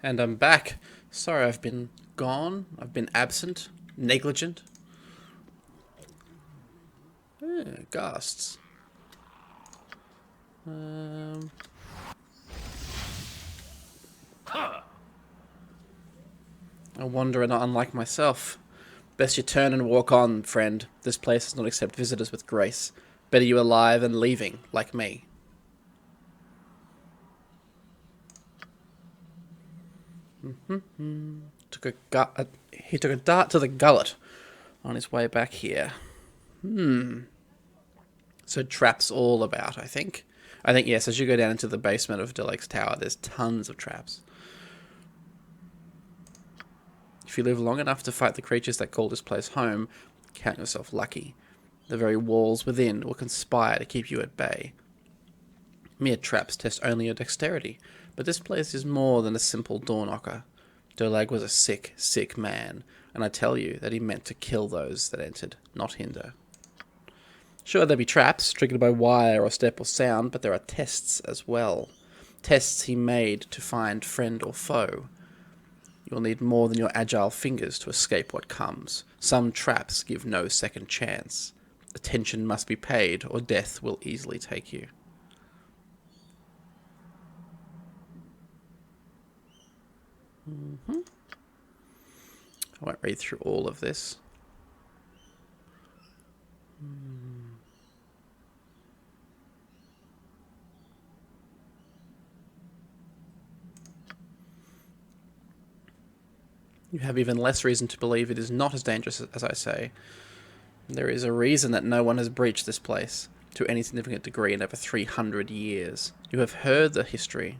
And I'm back. Sorry I've been gone. I've been absent. Negligent. Ghasts. Um, a wanderer not unlike myself. Best you turn and walk on, friend. This place does not accept visitors with grace. Better you alive and leaving, like me. He took a dart to the gullet on his way back here. So traps all about, I think. I think, yes, as you go down into the basement of Delake's Tower, there's tons of traps. If you live long enough to fight the creatures that call this place home, count yourself lucky. The very walls within will conspire to keep you at bay. Mere traps test only your dexterity, but this place is more than a simple door knocker. Dolag was a sick, sick man, and I tell you that he meant to kill those that entered, not hinder. Sure, there be traps, triggered by wire or step or sound, but there are tests as well. Tests he made to find friend or foe. You'll need more than your agile fingers to escape what comes. Some traps give no second chance. Attention must be paid, or death will easily take you. I won't read through all of this. You have even less reason to believe it is not as dangerous as I say. There is a reason that no one has breached this place to any significant degree in over 300 years. You have heard the history,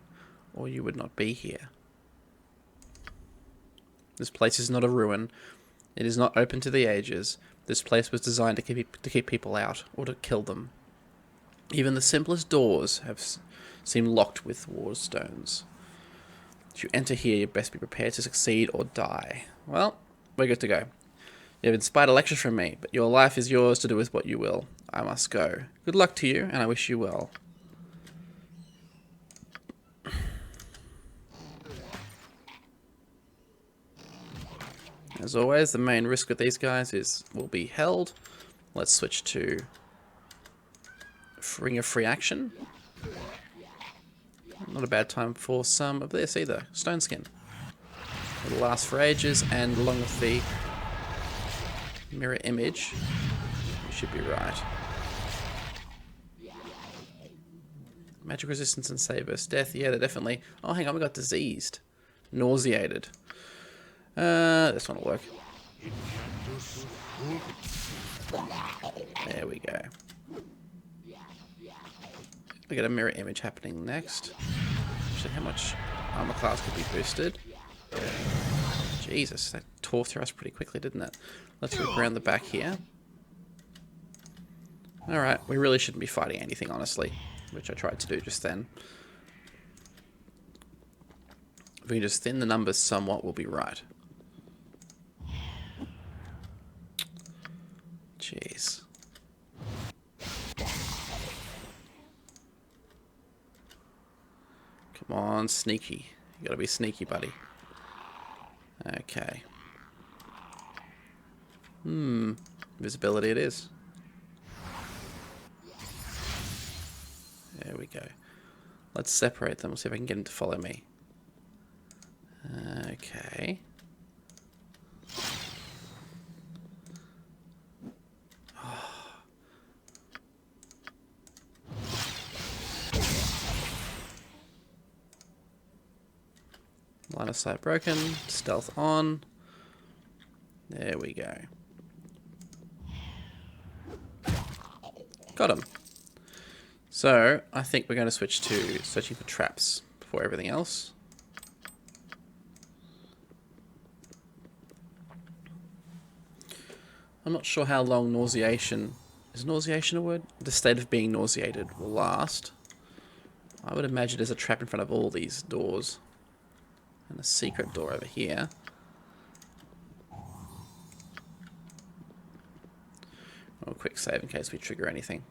or you would not be here. This place is not a ruin. It is not open to the ages. This place was designed to keep people out, or to kill them. Even the simplest doors seem locked with war stones. If you enter here, you best be prepared to succeed or die. Well, we're good to go. You have inspired a lecture from me, but your life is yours to do with what you will. I must go. Good luck to you, and I wish you well. As always, the main risk with these guys will be held. Let's switch to Ring of Free Action. Not a bad time for some of this either. Stone Skin. It'll last for ages, and along with the mirror image, you should be right. Magic resistance and save us. Death, yeah, they're definitely... Oh, hang on, we got diseased. Nauseated. This one will work. There we go. We get a mirror image happening next. Actually, how much armor class could be boosted? Jesus, that tore through us pretty quickly, didn't it? Let's look around the back here. Alright, we really shouldn't be fighting anything, honestly, which I tried to do just then. If we can just thin the numbers somewhat, we'll be right. Jeez. Come on, sneaky. You gotta be sneaky, buddy. Okay. Visibility it is. There we go. Let's separate them. We'll see if I can get him to follow me. Okay. Line of sight broken. Stealth on. There we go. Got him. So, I think we're going to switch to searching for traps before everything else. I'm not sure how long nauseation... Is nauseation a word? The state of being nauseated will last. I would imagine there's a trap in front of all these doors. And a secret door over here. Oh, quick save in case we trigger anything.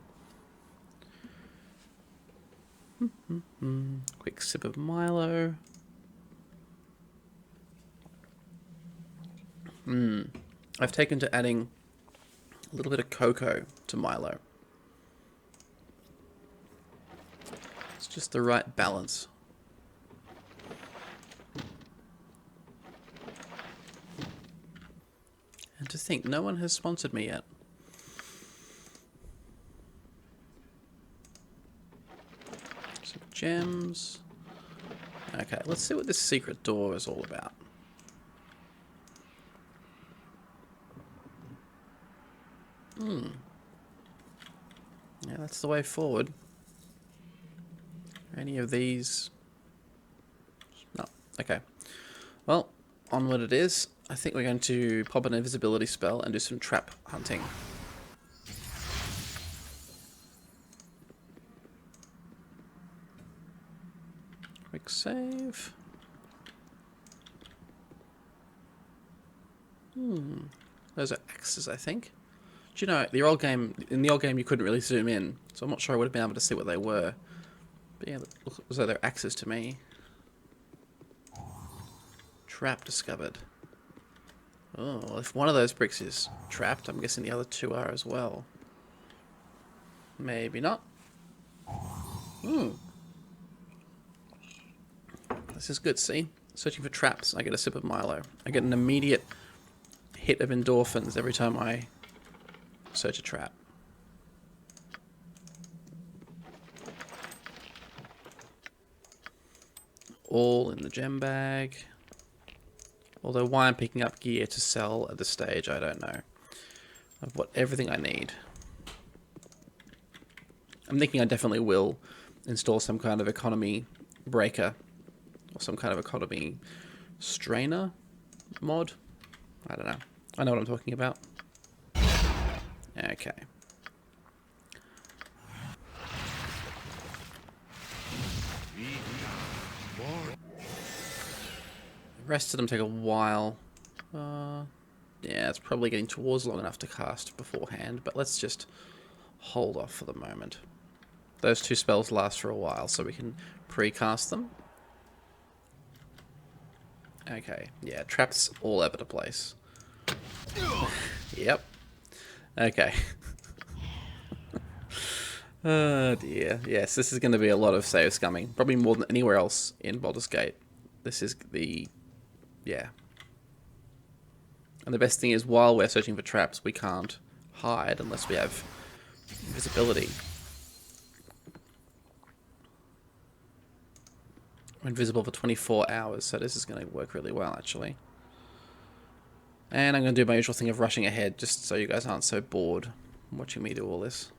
Quick sip of Milo. I've taken to adding a little bit of cocoa to Milo. It's just the right balance. And to think, no one has sponsored me yet. Some gems. Okay, let's see what this secret door is all about. Yeah, that's the way forward. Any of these? No. Okay. Well, onward it is. I think we're going to pop an invisibility spell and do some trap hunting. Quick save. Those are axes, I think. Do you know, in the old game you couldn't really zoom in, so I'm not sure I would have been able to see what they were. But yeah, look as though they're axes to me. Trap discovered. Oh, well, if one of those bricks is trapped, I'm guessing the other two are as well. Maybe not. This is good, see? Searching for traps, I get a sip of Milo. I get an immediate hit of endorphins every time I search a trap. All in the gem bag. Although why I'm picking up gear to sell at this stage, I don't know. I've got everything I need. I'm thinking I definitely will install some kind of economy breaker. Or some kind of economy strainer mod. I don't know. I know what I'm talking about. Okay. The rest of them take a while. Yeah, it's probably getting towards long enough to cast beforehand, but let's just hold off for the moment. Those two spells last for a while, so we can pre-cast them. Okay, yeah, traps all over the place. Yep. Okay. Oh dear. Yes, this is going to be a lot of save scumming. Probably more than anywhere else in Baldur's Gate. This is the... yeah. And the best thing is, while we're searching for traps, we can't hide unless we have invisibility. We're invisible for 24 hours, so this is going to work really well, actually. And I'm going to do my usual thing of rushing ahead, just so you guys aren't so bored watching me do all this.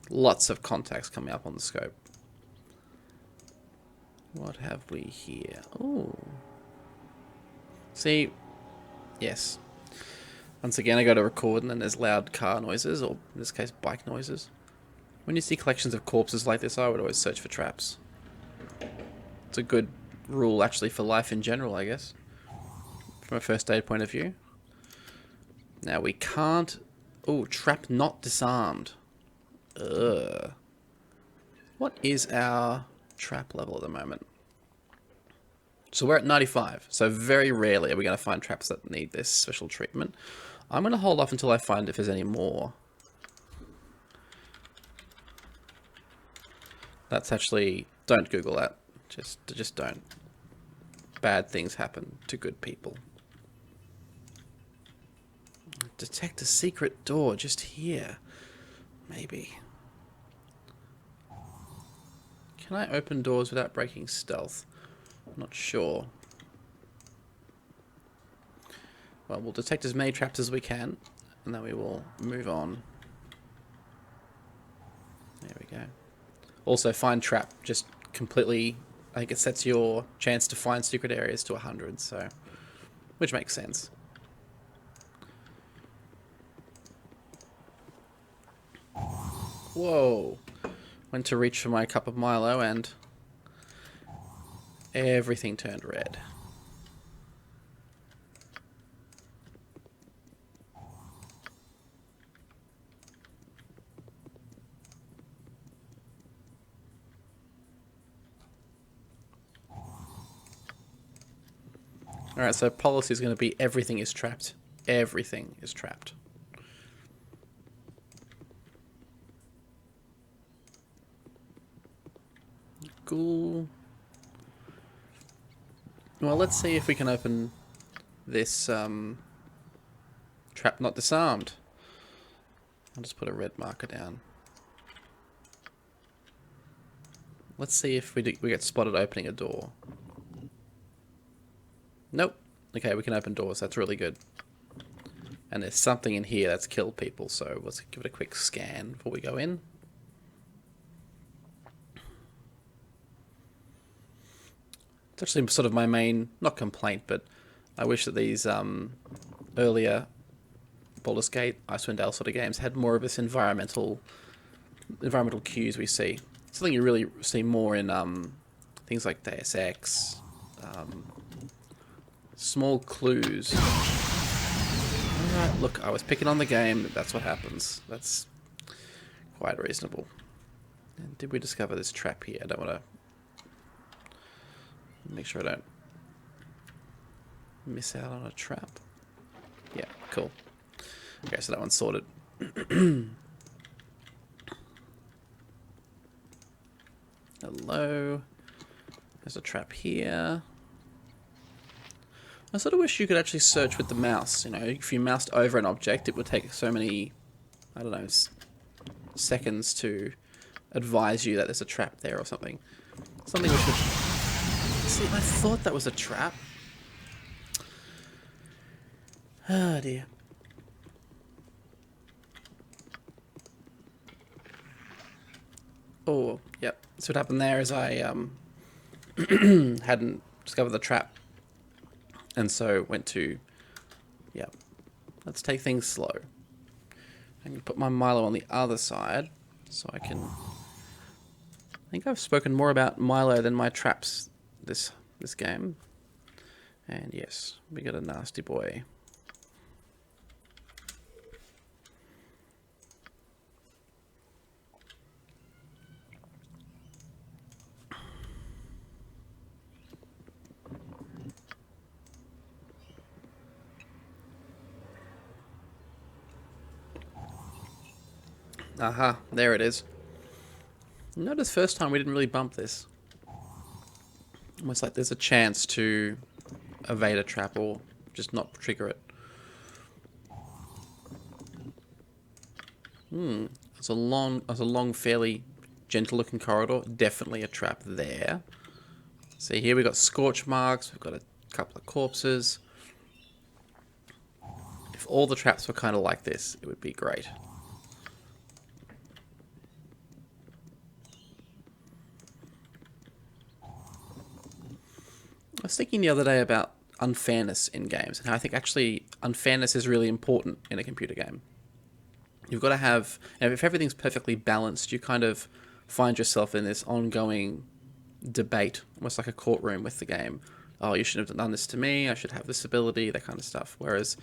Lots of contacts coming up on the scope. What have we here? Ooh. See, yes. Once again, I go to record and then there's loud car noises, or in this case, bike noises. When you see collections of corpses like this, I would always search for traps. It's a good rule, actually, for life in general, I guess. From a first aid point of view. Now, we can't... ooh, trap not disarmed. Ugh. What is our trap level at the moment? So we're at 95. So very rarely are we going to find traps that need this special treatment. I'm going to hold off until I find if there's any more. That's actually... don't Google that. Just don't. Bad things happen to good people. Detect a secret door just here. Maybe. Can I open doors without breaking stealth? I'm not sure. Well, we'll detect as many traps as we can, and then we will move on. There we go. Also, find trap just completely... I think it sets your chance to find secret areas to 100, so... which makes sense. Whoa. Went to reach for my cup of Milo and... everything turned red. Alright, so policy is going to be everything is trapped. Everything is trapped. Cool. Well, let's see if we can open this trap not disarmed. I'll just put a red marker down. Let's see if we get spotted opening a door. Nope. Okay, we can open doors. That's really good. And there's something in here that's killed people, so let's give it a quick scan before we go in. It's actually sort of my main, not complaint, but I wish that these earlier Baldur's Gate, Icewind Dale sort of games had more of this environmental cues we see. Something you really see more in things like Deus Ex. Small clues. Alright, look, I was picking on the game. That's what happens. That's quite reasonable. And did we discover this trap here? I don't want to... Make sure I don't miss out on a trap. Yeah, cool. Okay, so that one's sorted. Hello. There's a trap here. I sort of wish you could actually search with the mouse. You know, if you moused over an object, it would take so many, I don't know, seconds to advise you that there's a trap there or something. Something we should... See, I thought that was a trap. Oh dear. Oh, yep. So what happened there is I hadn't discovered the trap. And so went to, yeah, let's take things slow. I'm going to put my Milo on the other side so I can... I think I've spoken more about Milo than my traps this game. And yes, we got a nasty boy. Aha, there it is. Notice first time we didn't really bump this. Almost like there's a chance to evade a trap or just not trigger it. It's a long, fairly gentle-looking corridor. Definitely a trap there. See, here we've got scorch marks. We've got a couple of corpses. If all the traps were kind of like this, it would be great. I was thinking the other day about unfairness in games and how I think actually unfairness is really important in a computer game. You've got to have, you know, if everything's perfectly balanced, you kind of find yourself in this ongoing debate, almost like a courtroom with the game. Oh, you shouldn't have done this to me, I should have this ability, that kind of stuff. Whereas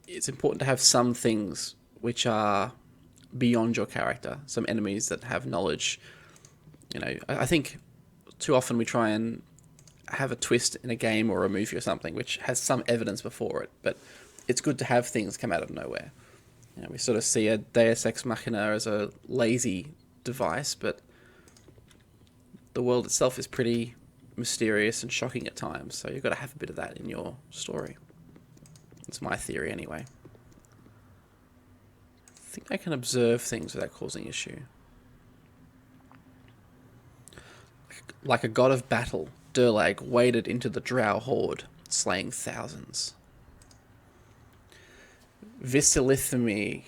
it's important to have some things which are beyond your character, some enemies that have knowledge. You know, I think too often we try and have a twist in a game or a movie or something which has some evidence before it, but it's good to have things come out of nowhere. You know, we sort of see a Deus Ex Machina as a lazy device, but the world itself is pretty mysterious and shocking at times, so you've got to have a bit of that in your story. That's my theory anyway. I think I can observe things without causing issue. Like a god of battle, Durlag waded into the drow horde, slaying thousands. Visilithimi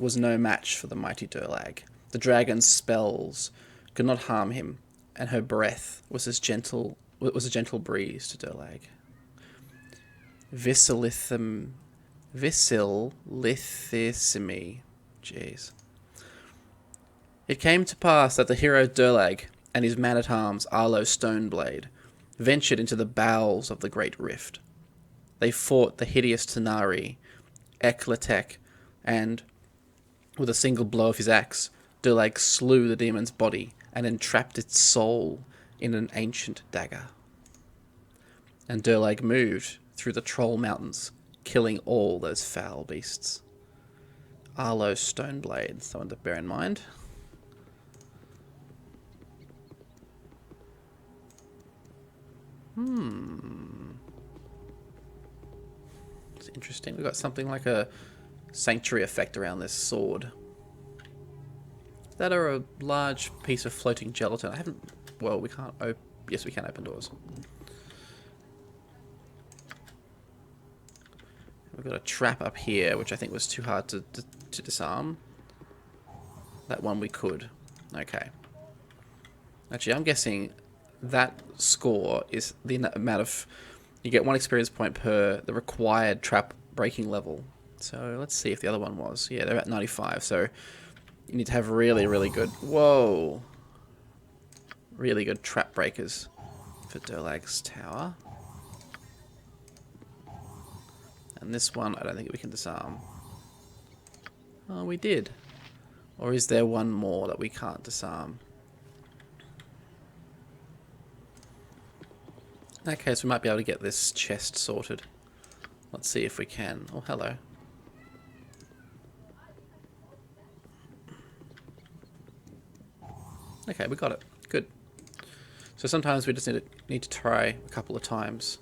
was no match for the mighty Durlag. The dragon's spells could not harm him, and her breath was a gentle breeze to Durlag. Visilithimi. Jeez. It came to pass that the hero Durlag and his man-at-arms Arlo Stoneblade ventured into the bowels of the Great Rift. They fought the hideous Tanari, Eklatek, and, with a single blow of his axe, Durlag slew the demon's body and entrapped its soul in an ancient dagger. And Durlag moved through the Troll Mountains, killing all those foul beasts. Arlo Stoneblade, someone to bear in mind. It's interesting. We've got something like a sanctuary effect around this sword. That are a large piece of floating gelatin. I haven't... Well, we can't open... Yes, we can open doors. We've got a trap up here, which I think was too hard to disarm. That one we could. Okay. Actually, I'm guessing that score is the amount of... You get 1 experience point per the required trap breaking level. So let's see if the other one was. Yeah, they're at 95, so you need to have really, really good... Whoa! Really good trap breakers for Durlag's tower. And this one, I don't think we can disarm. Oh, we did. Or is there one more that we can't disarm? In that case, we might be able to get this chest sorted. Let's see if we can. Oh, hello. Okay, we got it. Good. So sometimes we just need to try a couple of times.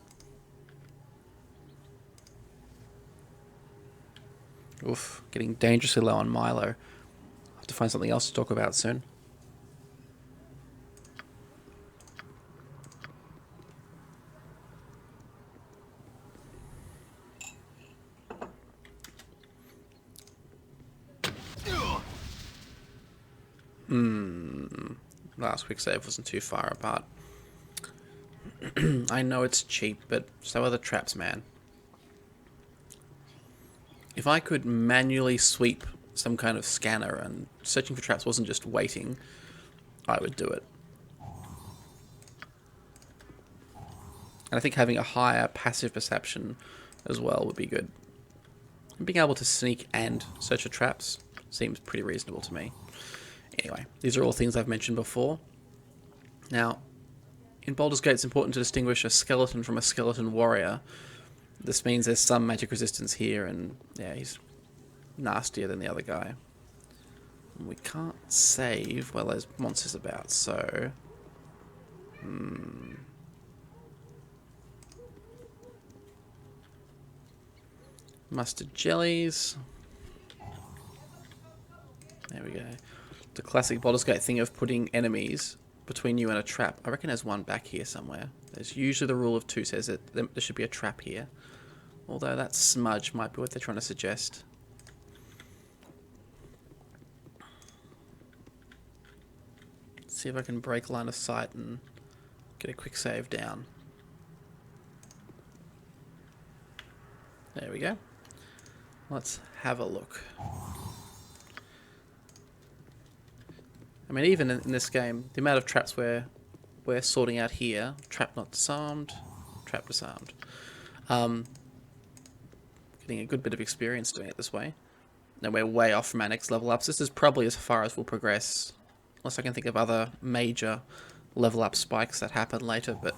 Oof, getting dangerously low on Milo. I'll have to find something else to talk about soon. Last quick save wasn't too far apart. I know it's cheap, but so are the traps, man. If I could manually sweep some kind of scanner and searching for traps wasn't just waiting, I would do it. And I think having a higher passive perception as well would be good. And being able to sneak and search for traps seems pretty reasonable to me. Anyway, these are all things I've mentioned before. Now, in Baldur's Gate, it's important to distinguish a skeleton from a skeleton warrior. This means there's some magic resistance here, and yeah, he's nastier than the other guy. And we can't save while there's monsters about, so... Mustard jellies. There we go. The classic Baldur's Gate thing of putting enemies between you and a trap. I reckon there's one back here somewhere. There's usually the rule of 2 says that there should be a trap here. Although that smudge might be what they're trying to suggest. Let's see if I can break line of sight and get a quick save down. There we go. Let's have a look. I mean, even in this game, the amount of traps we're sorting out here, trap not disarmed, trap disarmed. Getting a good bit of experience doing it this way. Now we're way off from our next level ups. This is probably as far as we'll progress, unless I can think of other major level up spikes that happen later, but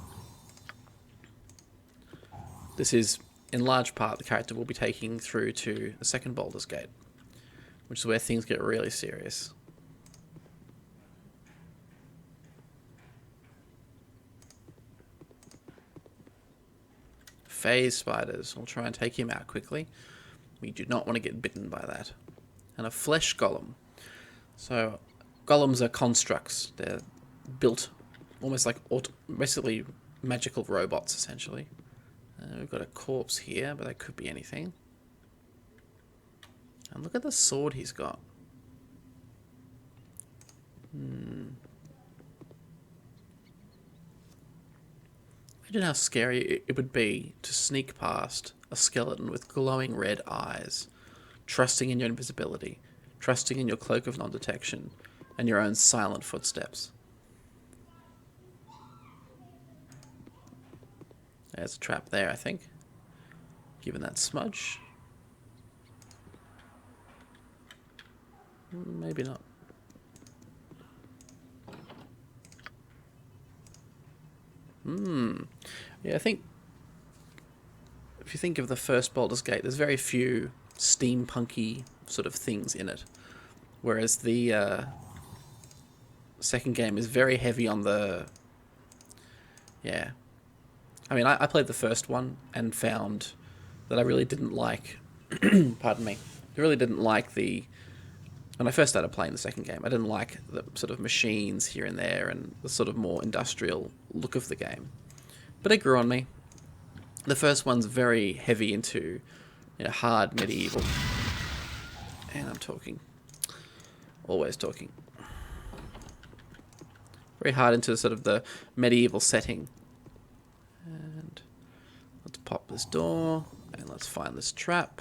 this is in large part the character we'll be taking through to the second Baldur's Gate, which is where things get really serious. Phase spiders. We'll try and take him out quickly. We do not want to get bitten by that. And a flesh golem. So, golems are constructs. They're built almost like basically magical robots, essentially. We've got a corpse here, but that could be anything. And look at the sword he's got. Imagine how scary it would be to sneak past a skeleton with glowing red eyes, trusting in your invisibility, trusting in your cloak of non-detection, and your own silent footsteps. There's a trap there, I think. Given that smudge. Maybe not. Yeah, I think if you think of the first Baldur's Gate, there's very few steampunky sort of things in it, whereas the second game is very heavy on the... Yeah. I mean, I played the first one and found that I really didn't like... Pardon me. I really didn't like the... When I first started playing the second game, I didn't like the sort of machines here and there and the sort of more industrial look of the game. But it grew on me. The first one's very heavy into, you know, hard medieval. And I'm talking. Always talking. Very hard into sort of the medieval setting. And let's pop this door. And let's find this trap.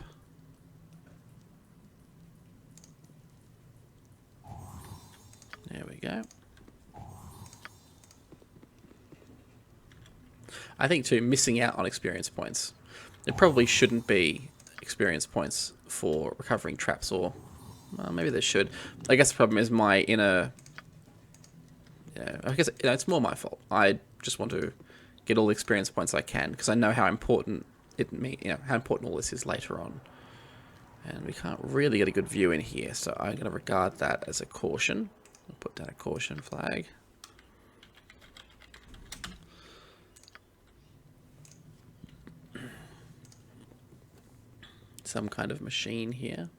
There we go. I think too, missing out on experience points. It probably shouldn't be experience points for recovering traps, or well, maybe there should. I guess the problem is my inner... I guess it's more my fault. I just want to get all the experience points I can because I know how important how important all this is later on. And we can't really get a good view in here, so I'm going to regard that as a caution. I'll put down a caution flag. Some kind of machine here.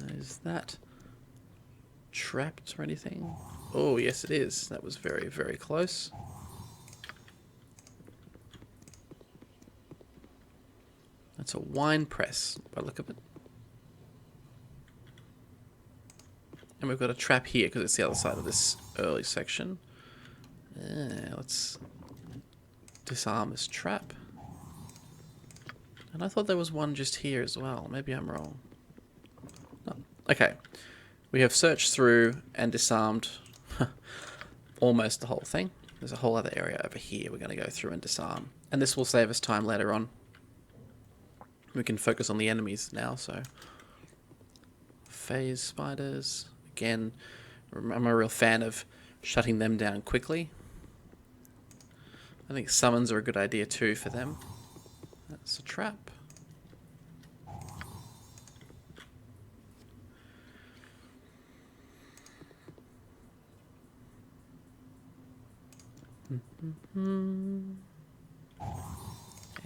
Is that trapped or anything? Oh, yes it is. That was very, very close. That's a wine press by the look of it. And we've got a trap here because it's the other side of this early section. Let's disarm this trap. And I thought there was one just here as well. Maybe I'm wrong. No. Okay. We have searched through and disarmed almost the whole thing. There's a whole other area over here we're going to go through and disarm. And this will save us time later on. We can focus on the enemies now, so... Phase spiders. Again, I'm a real fan of shutting them down quickly. I think summons are a good idea too for them. That's a trap.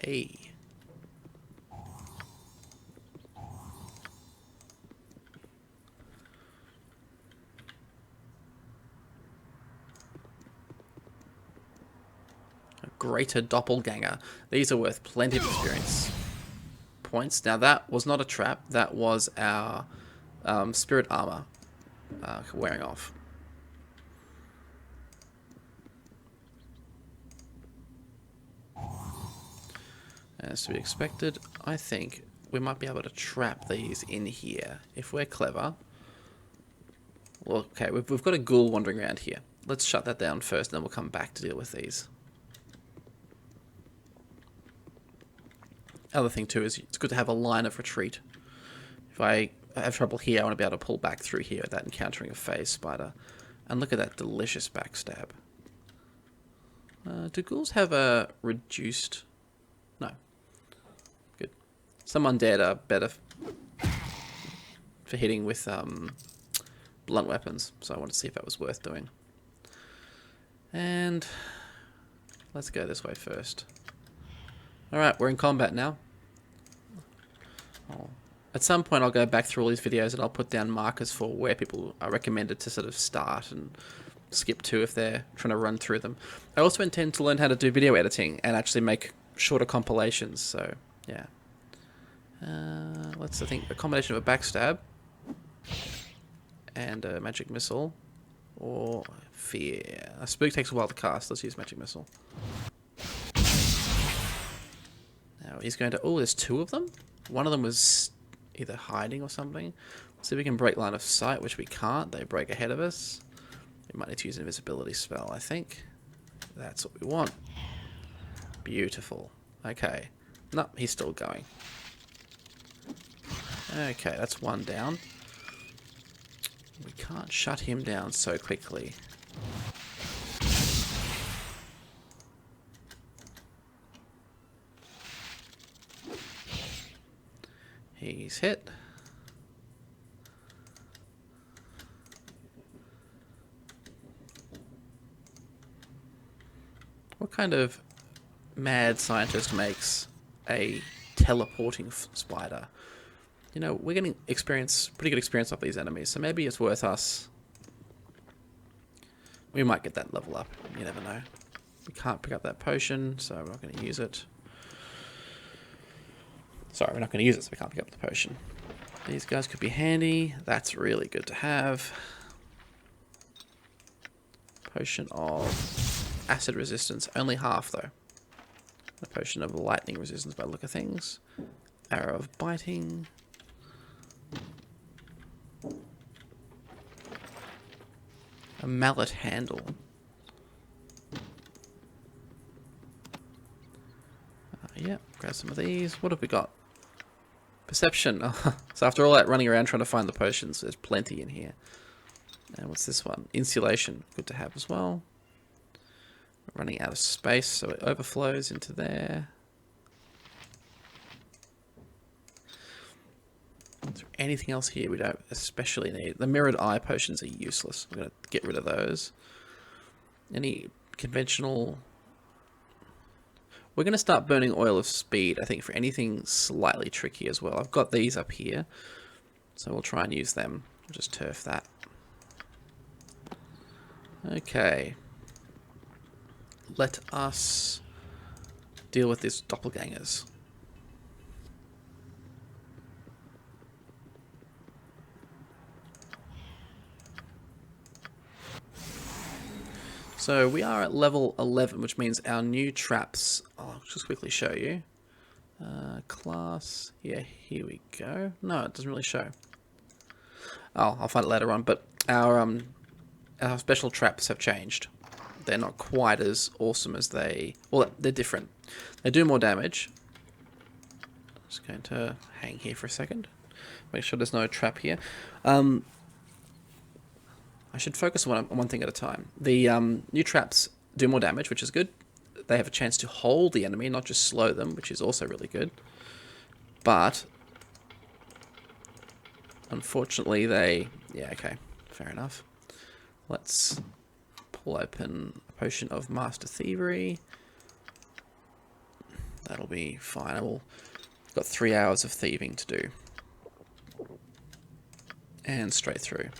Hey. A greater doppelganger. These are worth plenty of experience points. Now that was not a trap. That was our spirit armor wearing off. As to be expected, I think we might be able to trap these in here if we're clever. Well, okay, we've got a ghoul wandering around here. Let's shut that down first, and then we'll come back to deal with these. Other thing too is it's good to have a line of retreat. If I have trouble here, I want to be able to pull back through here without encountering a phase spider. And look at that delicious backstab. Do ghouls have a reduced... No. Good. Some undead are better for hitting with blunt weapons, so I wanted to see if that was worth doing. And let's go this way first. Alright, we're in combat now. At some point I'll go back through all these videos and I'll put down markers for where people are recommended to sort of start and skip to if they're trying to run through them. I also intend to learn how to do video editing and actually make shorter compilations, so yeah. Let's, I think, a combination of a backstab and a magic missile or fear. A spook takes a while to cast. Let's use magic missile. Now he's going to... Oh, there's two of them? One of them was either hiding or something. Let's see if we can break line of sight, which we can't. They break ahead of us. We might need to use an invisibility spell, I think. That's what we want. Beautiful. Okay. No, he's still going. Okay, that's one down. We can't shut him down so quickly. He's hit. What kind of mad scientist makes a teleporting spider? You know, we're getting pretty good experience off these enemies, so maybe it's worth us. We might get that level up. You never know. We can't pick up that potion, so we're not going to use it. Sorry, we're not going to use it, so we can't pick up the potion. These guys could be handy. That's really good to have. Potion of acid resistance. Only half, though. A potion of lightning resistance by the look of things. Arrow of biting. A mallet handle. Yeah, grab some of these. What have we got? Perception. So after all that running around trying to find the potions, there's plenty in here. And what's this one? Insulation. Good to have as well. We're running out of space, so it overflows into there. Is there anything else here we don't especially need? The mirrored eye potions are useless. We're going to get rid of those. Any conventional... We're going to start burning oil of speed, I think, for anything slightly tricky as well. I've got these up here, so we'll try and use them. We'll just turf that. Okay. Let us deal with these doppelgangers. So we are at level 11, which means our new traps... I'll just quickly show you. Class... Yeah, here we go. No, it doesn't really show. Oh, I'll find it later on. But our special traps have changed. They're not quite as awesome as they... Well, they're different. They do more damage. Just going to hang here for a second. Make sure there's no trap here. I should focus on one thing at a time. The new traps do more damage, which is good. They have a chance to hold the enemy, not just slow them, which is also really good. But, unfortunately, they... Yeah, okay. Fair enough. Let's pull open a potion of Master Thievery. That'll be fine. We've got 3 hours of thieving to do. And straight through.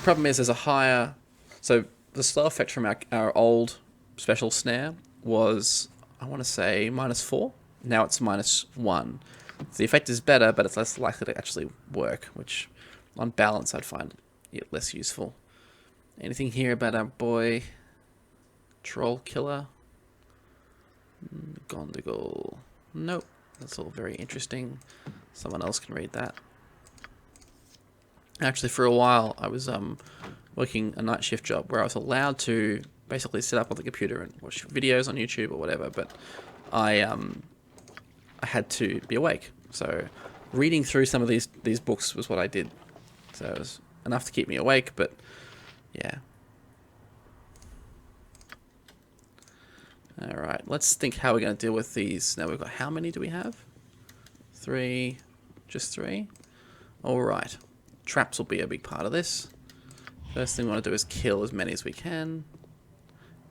Problem is there's a higher... So the slow effect from our old special snare was, I want to say, -4. Now it's -1. So the effect is better, but it's less likely to actually work, which on balance I'd find it less useful. Anything here about our boy Troll Killer? Gondigal. Nope. That's all very interesting. Someone else can read that. Actually, for a while, I was working a night shift job where I was allowed to basically sit up on the computer and watch videos on YouTube or whatever, but I had to be awake. So reading through some of these books was what I did. So it was enough to keep me awake, but yeah. Alright, let's think how we're going to deal with these. Now we've got, how many do we have? 3, just 3? Alright. Traps will be a big part of this. First thing we want to do is kill as many as we can.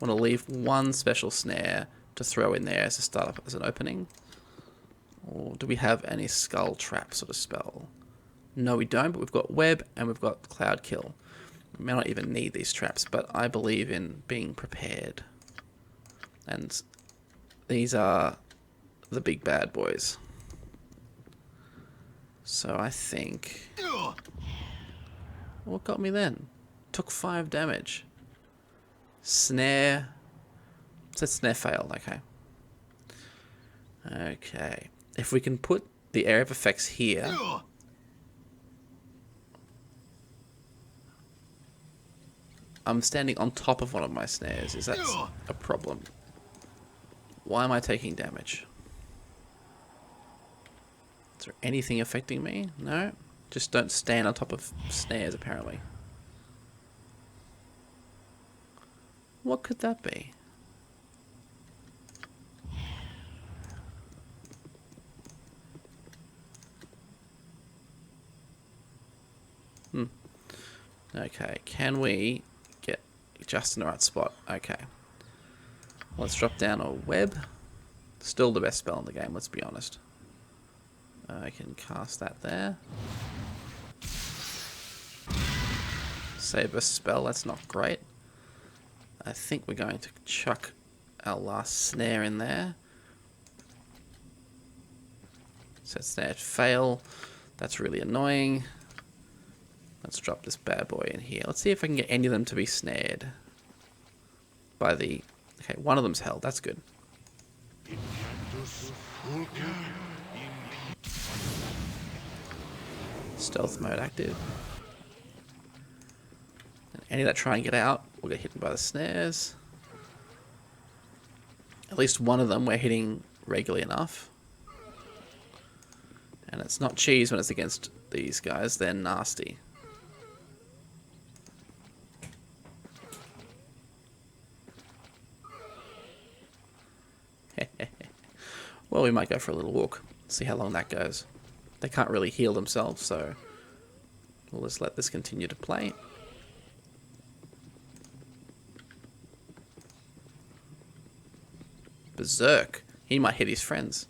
Want to leave one special snare to throw in there as a start up as an opening. Or do we have any skull trap sort of spell? No, we don't, but we've got web and we've got cloud kill. We may not even need these traps, but I believe in being prepared. And these are the big bad boys. So I think... What got me then? Took 5 damage. Snare. Said snare failed, okay. Okay. If we can put the area of effects here. I'm standing on top of one of my snares. Is that a problem? Why am I taking damage? Is there anything affecting me? No? Just don't stand on top of snares, apparently. What could that be? Okay, can we get just in the right spot? Okay. Let's drop down a web. Still the best spell in the game, let's be honest. I can cast that there. Save a spell, that's not great. I think we're going to chuck our last snare in there. Set snare fail. That's really annoying. Let's drop this bad boy in here. Let's see if I can get any of them to be snared by the... Okay, one of them's held. That's good. Stealth mode active. And any that try and get out will get hit by the snares. At least one of them we're hitting regularly enough. And it's not cheese when it's against these guys. They're nasty. Well, we might go for a little walk. See how long that goes. They can't really heal themselves, so we'll just let this continue to play. Berserk. He might hit his friends.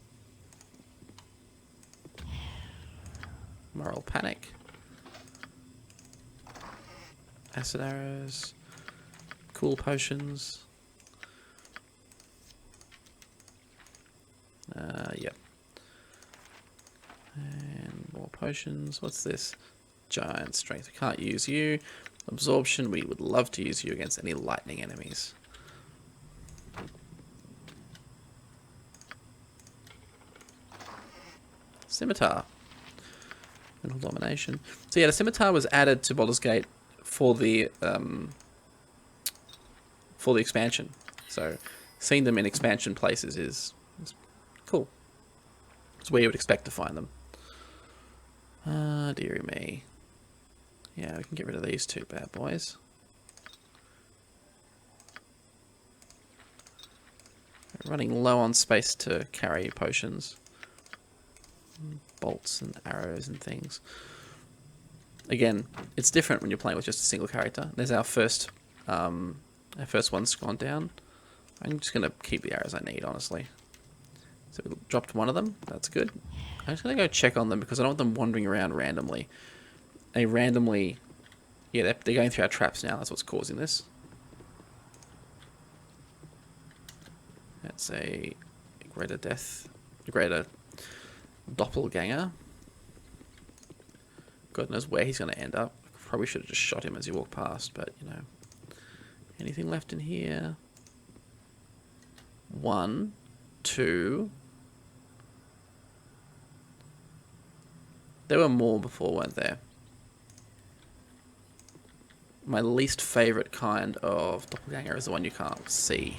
Moral panic. Acid arrows. Cool potions. Yep. And more potions. What's this? Giant strength. We can't use you. Absorption. We would love to use you against any lightning enemies. Scimitar. Mental domination. So yeah, the scimitar was added to Baldur's Gate for the expansion. So seeing them in expansion places is cool. It's where you would expect to find them. Ah, dearie me. Yeah, we can get rid of these two bad boys. We're running low on space to carry potions. Bolts and arrows and things. Again, it's different when you're playing with just a single character. There's our first one's gone down. I'm just going to keep the arrows I need, honestly. So we dropped one of them. That's good. I'm just going to go check on them because I don't want them wandering around randomly. Yeah, they're going through our traps now. That's what's causing this. That's a greater doppelganger. God knows where he's going to end up. Probably should have just shot him as he walked past, but you know. Anything left in here? 1, 2. There were more before, weren't there? My least favourite kind of doppelganger is the one you can't see.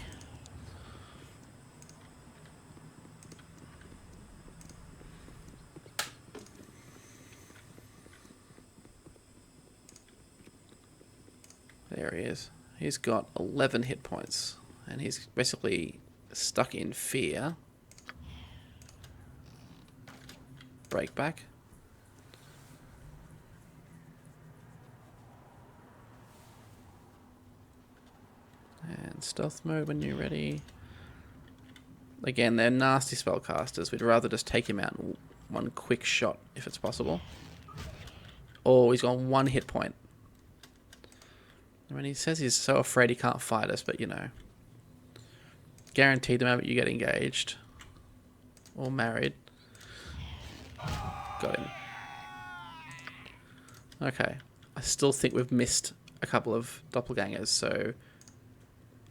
There he is. He's got 11 hit points. And he's basically stuck in fear. Break back. And stealth mode when you're ready. Again, they're nasty spellcasters. We'd rather just take him out in one quick shot if it's possible. Oh, he's got 1 hit point. I mean, he says he's so afraid he can't fight us, but you know. Guaranteed the moment you get engaged. Or married. Got him. Okay. I still think we've missed a couple of doppelgangers, so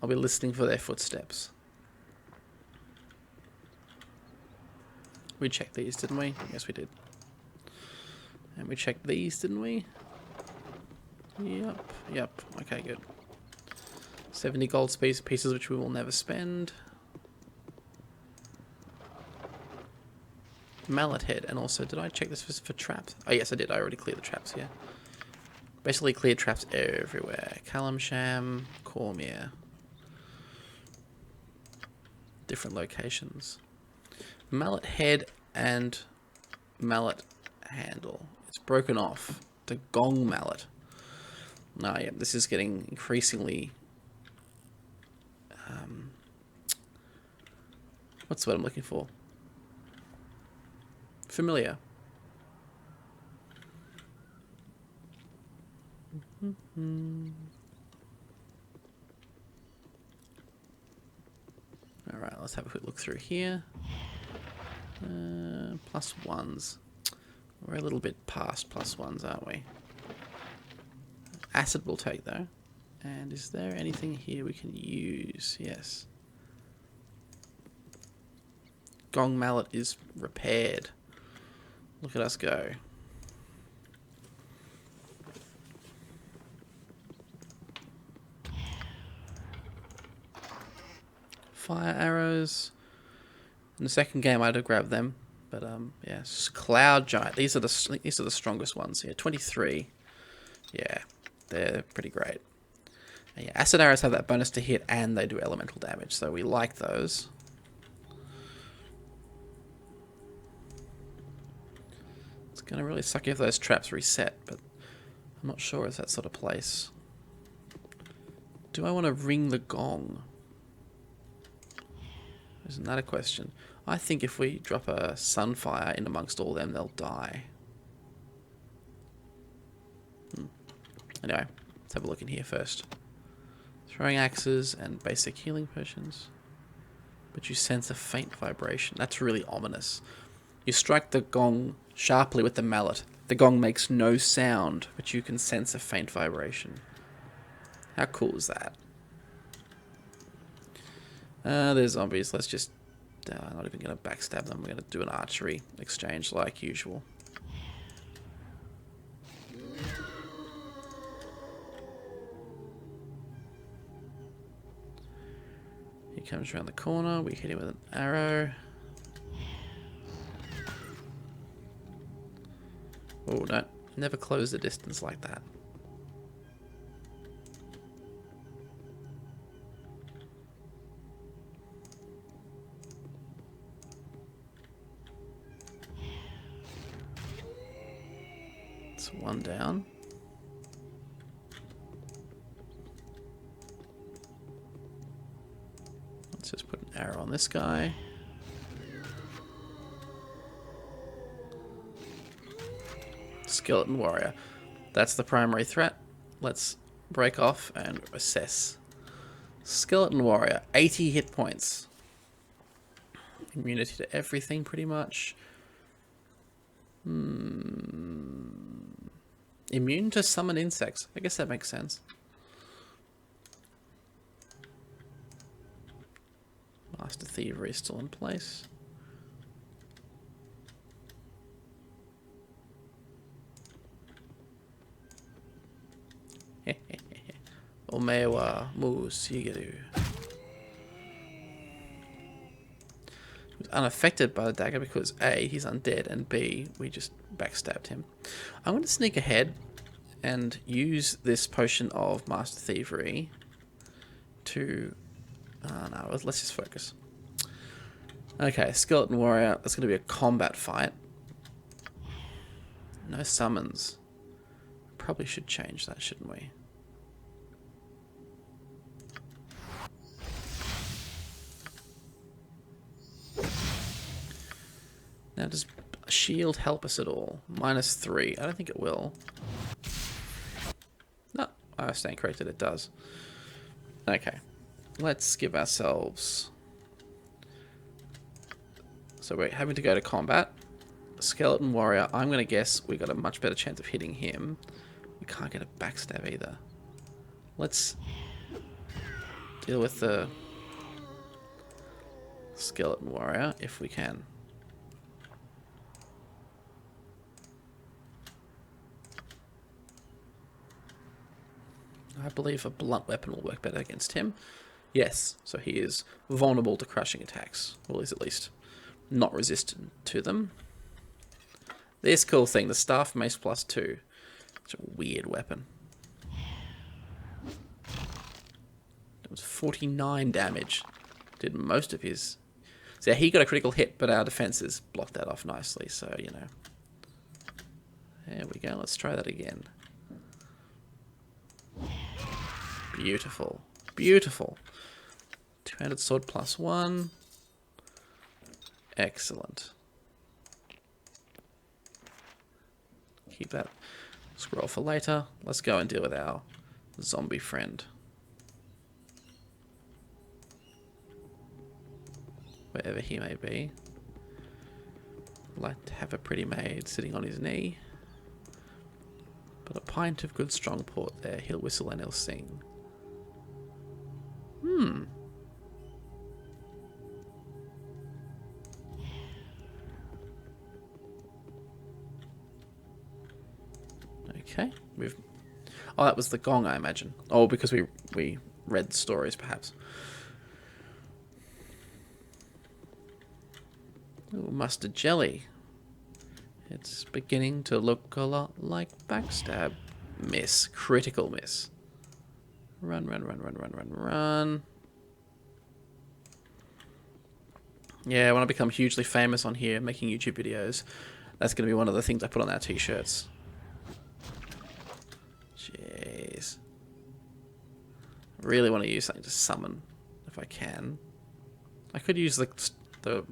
I'll be listening for their footsteps. We checked these, didn't we? Yes, we did. And we checked these, didn't we? Yep. Okay, good. 70 gold pieces, which we will never spend. Mallet head, and also, did I check this for traps? Oh, yes, I did. I already cleared the traps here. Basically, cleared traps everywhere. Calamsham, Cormier. Different locations. Mallet head and mallet handle. It's broken off. The gong mallet. Oh, yeah, this is getting increasingly... what's the word I'm looking for? Familiar. Alright, let's have a quick look through here. Plus ones. We're a little bit past plus ones, aren't we? Acid we'll take, though. And is there anything here we can use? Yes. Gong mallet is repaired. Look at us go. Fire arrows. In the second game, I'd have grabbed them, but yeah, cloud giant. These are the strongest ones here. 23. Yeah, they're pretty great. And yeah, acid arrows have that bonus to hit, and they do elemental damage, so we like those. It's gonna really suck if those traps reset, but I'm not sure it's that sort of place. Do I want to ring the gong? Isn't that a question? I think if we drop a sunfire in amongst all them, they'll die. Anyway, let's have a look in here first. Throwing axes and basic healing potions. But you sense a faint vibration. That's really ominous. You strike the gong sharply with the mallet. The gong makes no sound, but you can sense a faint vibration. How cool is that? There's zombies. Let's just... not even going to backstab them. We're going to do an archery exchange like usual. He comes around the corner. We hit him with an arrow. Oh, no. Never close the distance like that. It's one down. Let's just put an arrow on this guy. Skeleton warrior. That's the primary threat. Let's break off and assess. Skeleton warrior, 80 hit points. Immunity to everything, pretty much. Immune to summon insects. I guess that makes sense. Master Thievery is still in place. Omewa Musigeru. He was unaffected by the dagger because A, he's undead, and B, we just backstabbed him. I'm going to sneak ahead and use this potion of Master Thievery to... no, let's just focus. Okay, Skeleton Warrior. That's going to be a combat fight. No summons. Probably should change that, shouldn't we? Now, does shield help us at all? -3. I don't think it will. No, I stand corrected. It does. Okay. Let's give ourselves... So we're having to go to combat. Skeleton Warrior, I'm going to guess we got a much better chance of hitting him. We can't get a backstab either. Let's deal with the Skeleton Warrior if we can. I believe a blunt weapon will work better against him. Yes, so he is vulnerable to crushing attacks. Well, he's at least not resistant to them. This cool thing, the Staff Mace +2. It's a weird weapon. It was 49 damage. Did most of his... So yeah, he got a critical hit, but our defenses blocked that off nicely, so, you know. There we go, let's try that again. Beautiful. Beautiful. Two-handed sword +1. Excellent. Keep that scroll for later. Let's go and deal with our zombie friend. Wherever he may be. Like to have a pretty maid sitting on his knee. But a pint of good strong port there. He'll whistle and he'll sing. Okay. Oh, that was the gong, I imagine. Oh, because we read stories, perhaps. Ooh, mustard jelly. It's beginning to look a lot like backstab. Miss. Critical miss. Run, run, run, run, run, run, run. Yeah, when I become hugely famous on here, making YouTube videos, that's going to be one of the things I put on our t-shirts. Jeez. I really want to use something to summon, if I can. I could use the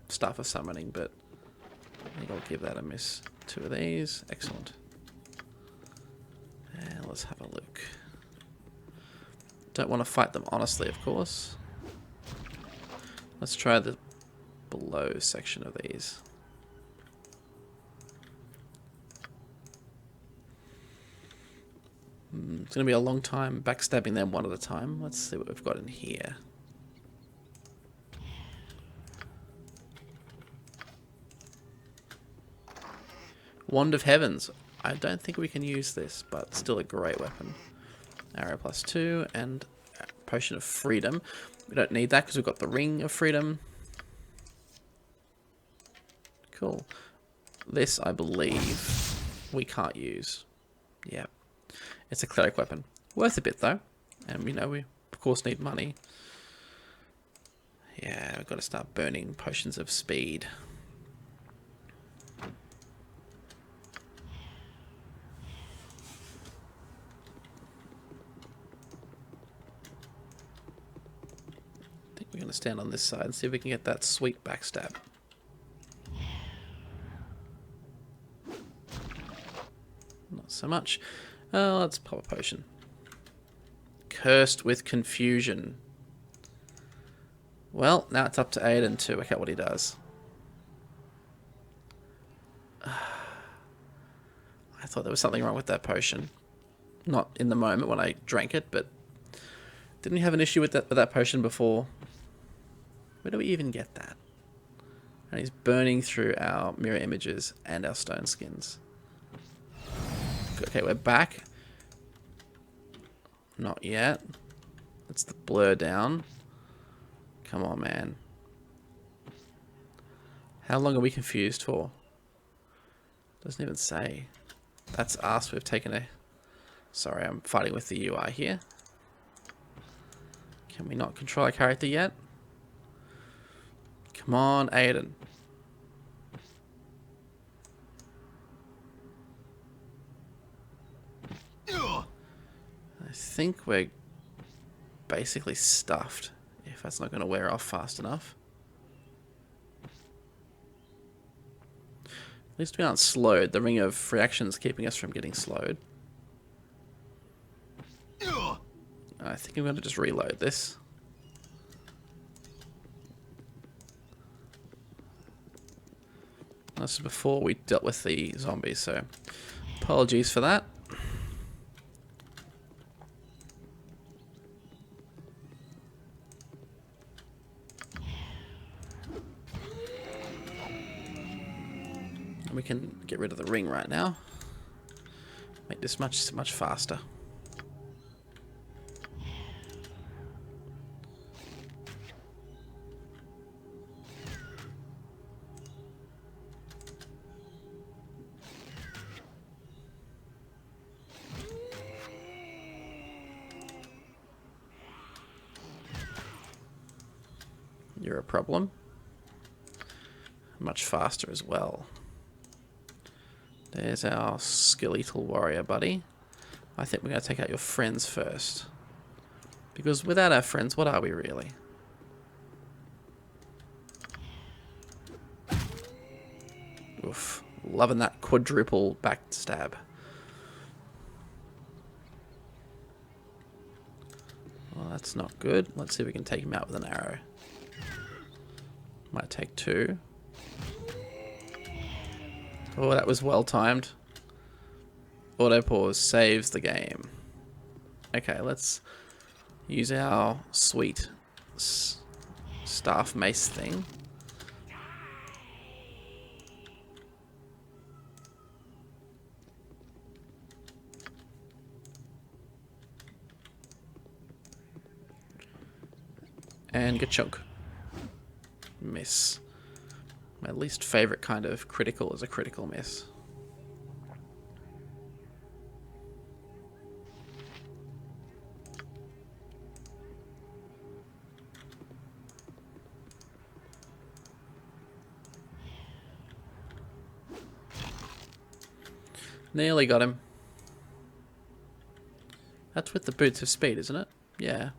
Staff of Summoning, but I think I'll give that a miss. 2 of these. Excellent. And let's have a look. Don't want to fight them honestly, of course. Let's try the below section of these. It's going to be a long time backstabbing them one at a time. Let's see what we've got in here. Wand of Heavens. I don't think we can use this, but still a great weapon. Arrow +2 and Potion of Freedom. We don't need that because we've got the Ring of Freedom. Cool. This, I believe, we can't use. Yep. It's a cleric weapon. Worth a bit, though. And, we of course, need money. Yeah, we've got to start burning potions of speed. I think we're going to stand on this side and see if we can get that sweet backstab. Not so much. Let's pop a potion. Cursed with Confusion. Well, now it's up to Aodhan to work out what he does. I thought there was something wrong with that potion. Not in the moment when I drank it, but didn't we have an issue with that potion before? Where do we even get that? And he's burning through our mirror images and our stone skins. Okay, we're back. Not yet. Let's the blur down. Come on, man. How long are we confused for? Doesn't even say. That's us. We've taken a... Sorry, I'm fighting with the UI here. Can we not control our character yet? Come on, Aodhan. I think we're basically stuffed if that's not going to wear off fast enough. At least we aren't slowed. The Ring of Reaction is keeping us from getting slowed. I think I'm going to just reload this. This is before we dealt with the zombies, so apologies for that. We can get rid of the ring right now. Make this much faster. You're a problem. Much faster as well. There's our skeletal warrior buddy. I think we're going to take out your friends first. Because without our friends, what are we really? Oof. Loving that quadruple backstab. Well, that's not good. Let's see if we can take him out with an arrow. Might take 2. Oh, that was well timed. Auto pause saves the game. Okay, let's use our sweet staff mace thing. And ka-chunk. Miss. My least favorite kind of critical is a critical miss. Nearly got him. That's with the boots of speed, isn't it? Yeah.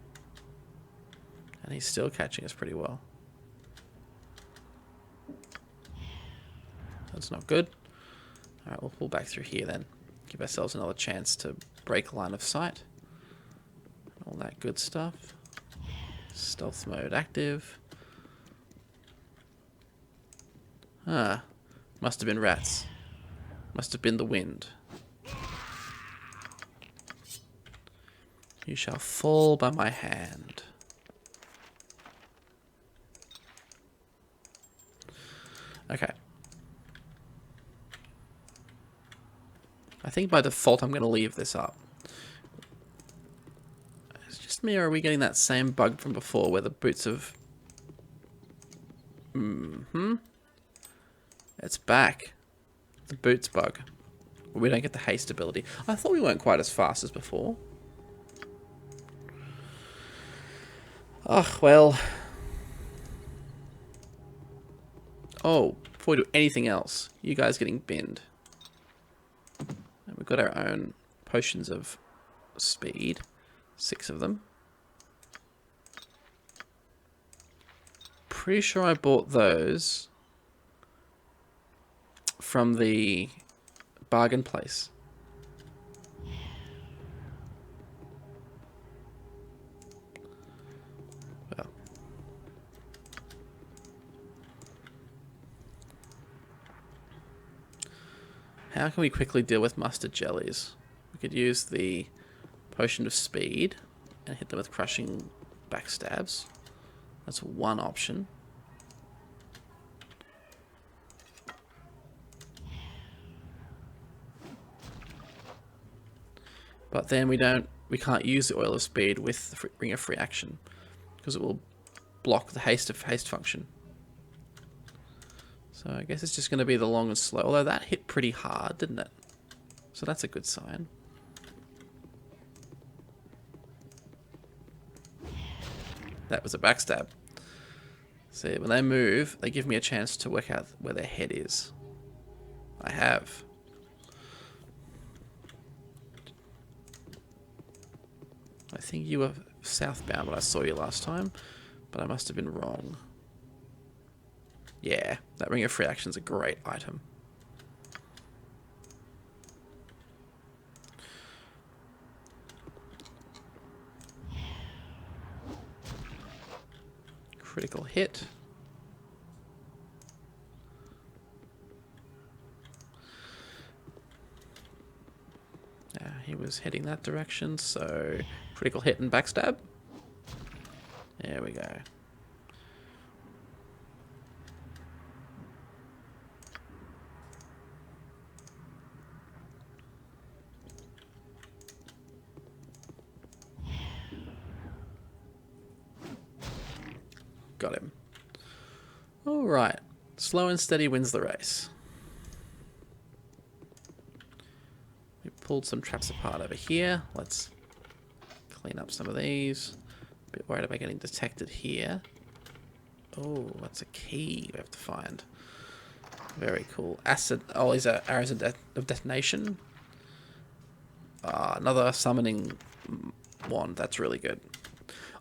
And he's still catching us pretty well. That's not good. Alright, we'll pull back through here then. Give ourselves another chance to break line of sight. All that good stuff. Stealth mode active. Ah, must have been rats. Must have been the wind. You shall fall by my hand. Okay. I think by default I'm going to leave this up. It's just me, or are we getting that same bug from before where the boots of... It's back. The boots bug. We don't get the haste ability. I thought we weren't quite as fast as before. Ugh, well... Oh, before we do anything else, you guys getting binned. And we've got our own potions of speed. 6 of them. Pretty sure I bought those from the bargain place. Well. How can we quickly deal with mustard jellies? We could use the potion of speed and hit them with crushing backstabs. That's one option. But then we can't use the oil of speed with the ring of free action because it will block the haste function. So I guess it's just going to be the long and slow. Although that hit pretty hard, didn't it? So that's a good sign. That was a backstab. See, when they move, they give me a chance to work out where their head is. I have. I think you were southbound when I saw you last time, but I must have been wrong. Yeah, that ring of free action is a great item. Critical hit. He was heading that direction, so critical hit and backstab. There we go. Got him. Alright. Slow and steady wins the race. We pulled some traps apart over here. Let's clean up some of these. A bit worried about getting detected here. Oh, that's a key we have to find. Very cool. Acid. Oh, these are arrows of detonation. Another summoning wand. That's really good.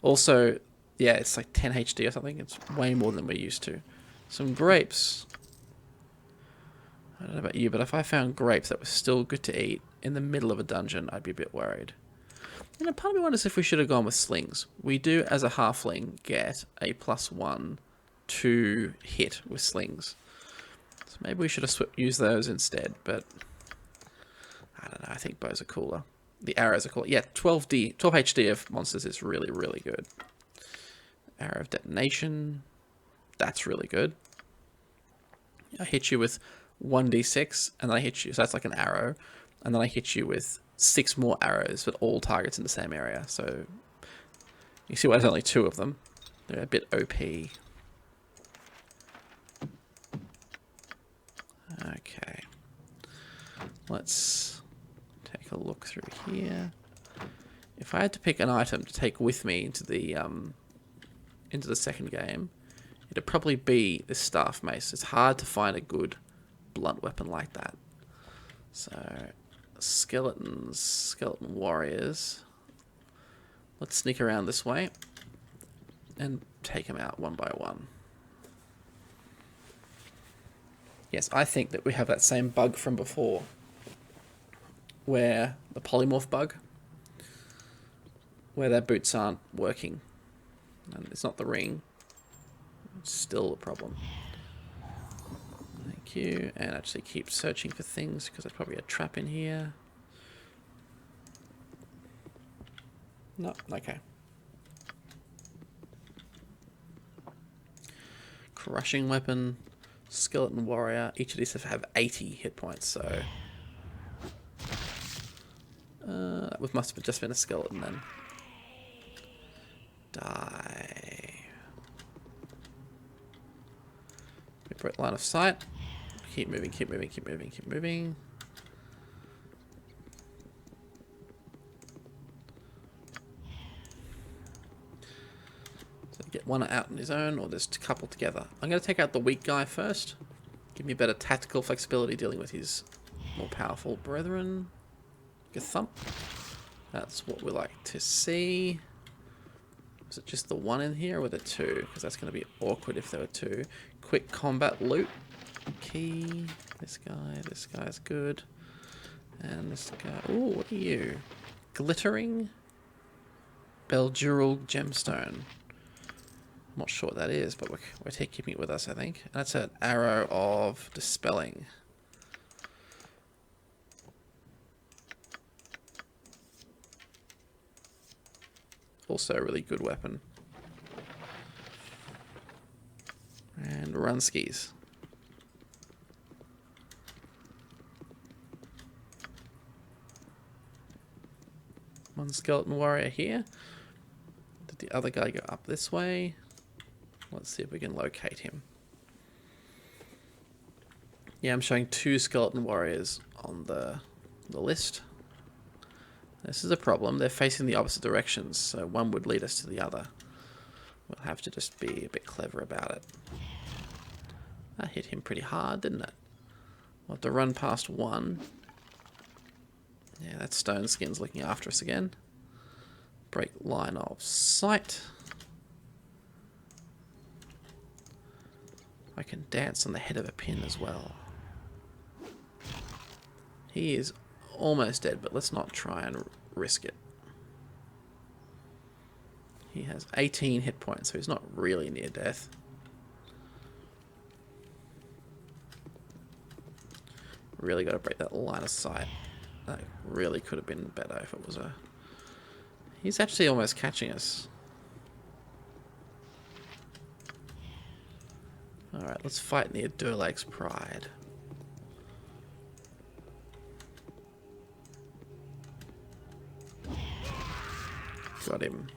Also, yeah, it's like 10 HD or something. It's way more than we're used to. Some grapes. I don't know about you, but if I found grapes that were still good to eat in the middle of a dungeon, I'd be a bit worried. You know, part of me wonders if we should have gone with slings. We do, as a halfling, get a +1 to hit with slings. So maybe we should have used those instead, but I don't know. I think bows are cooler. The arrows are cooler. Yeah, 12 HD of monsters is really, really good. Arrow of detonation. That's really good. I hit you with 1d6, and then I hit you, so that's like an arrow, and then I hit you with 6 more arrows, but all targets in the same area. So you see why there's only 2 of them. They're a bit OP. Okay. Let's take a look through here. If I had to pick an item to take with me into the second game, it'd probably be this staff mace. It's hard to find a good blunt weapon like that. So, skeleton warriors. Let's sneak around this way and take them out one by one. Yes, I think that we have that same bug from before, where the polymorph bug, where their boots aren't working. And it's not the ring. It's still a problem. Thank you. And actually keep searching for things, because there's probably a trap in here. No, okay. Crushing weapon, skeleton warrior. Each of these have 80 hit points, so that must have just been a skeleton then. Die. We break line of sight. Keep moving, keep moving, keep moving, keep moving. So get one out on his own, or there's a couple together. I'm going to take out the weak guy first. Give me better tactical flexibility dealing with his more powerful brethren. Good thump. That's what we like to see. Is it just the one in here, or were there 2? Because that's going to be awkward if there were 2. Quick combat loot. Key. This guy's good. And this guy. Ooh, what are you? Glittering Baldur gemstone. I'm not sure what that is, but we're keeping it with us, I think. And that's an arrow of dispelling. Also a really good weapon. And run skis. One skeleton warrior here. Did the other guy go up this way? Let's see if we can locate him. Yeah, I'm showing 2 skeleton warriors on the list. This is a problem. They're facing the opposite directions, so one would lead us to the other. We'll have to just be a bit clever about it. That hit him pretty hard, didn't it? We'll have to run past one. Yeah, that stone skin's looking after us again. Break line of sight. I can dance on the head of a pin as well. He is almost dead, but let's not try and risk it. He has 18 hit points, so he's not really near death. Really got to break that line of sight. That really could have been better if it was a... He's actually almost catching us. Alright, let's fight near Durlag's Pride. Got him.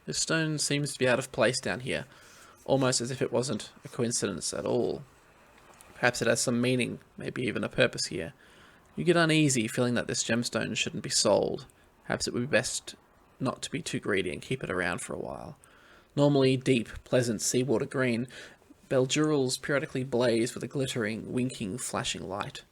This stone seems to be out of place down here, almost as if it wasn't a coincidence at all. Perhaps it has some meaning, maybe even a purpose here. You get uneasy feeling that this gemstone shouldn't be sold. Perhaps it would be best not to be too greedy and keep it around for a while. Normally deep, pleasant seawater green, Beldurals periodically blaze with a glittering, winking, flashing light.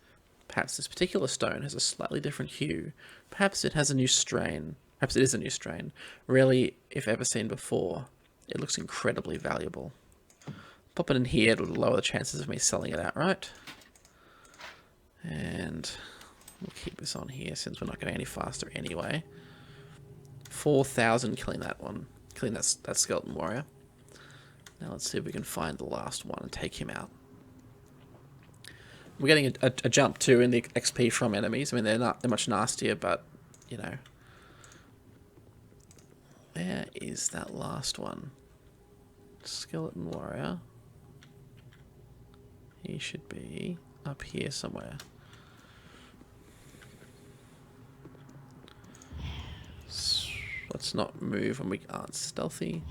Perhaps this particular stone has a slightly different hue. Perhaps it has a new strain. Perhaps it is a new strain. Rarely, if ever seen before. It looks incredibly valuable. Pop it in here to lower the chances of me selling it outright. And we'll keep this on here since we're not going any faster anyway. 4,000 killing that one. Killing that skeleton warrior. Now let's see if we can find the last one and take him out. We're getting a jump too in the XP from enemies. I mean, they're much nastier, but you know. Where is that last one? Skeleton warrior. He should be up here somewhere. Let's not move when we aren't stealthy.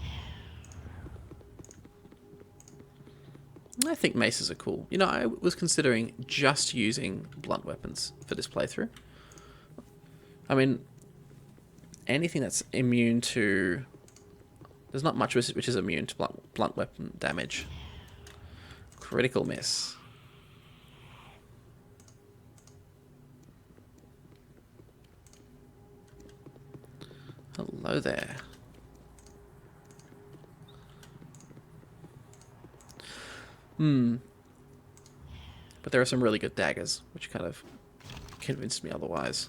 I think maces are cool. You know, I was considering just using blunt weapons for this playthrough. I mean, anything that's immune to... There's not much which is immune to blunt weapon damage. Critical miss. Hello there. But there are some really good daggers, which kind of convinced me otherwise.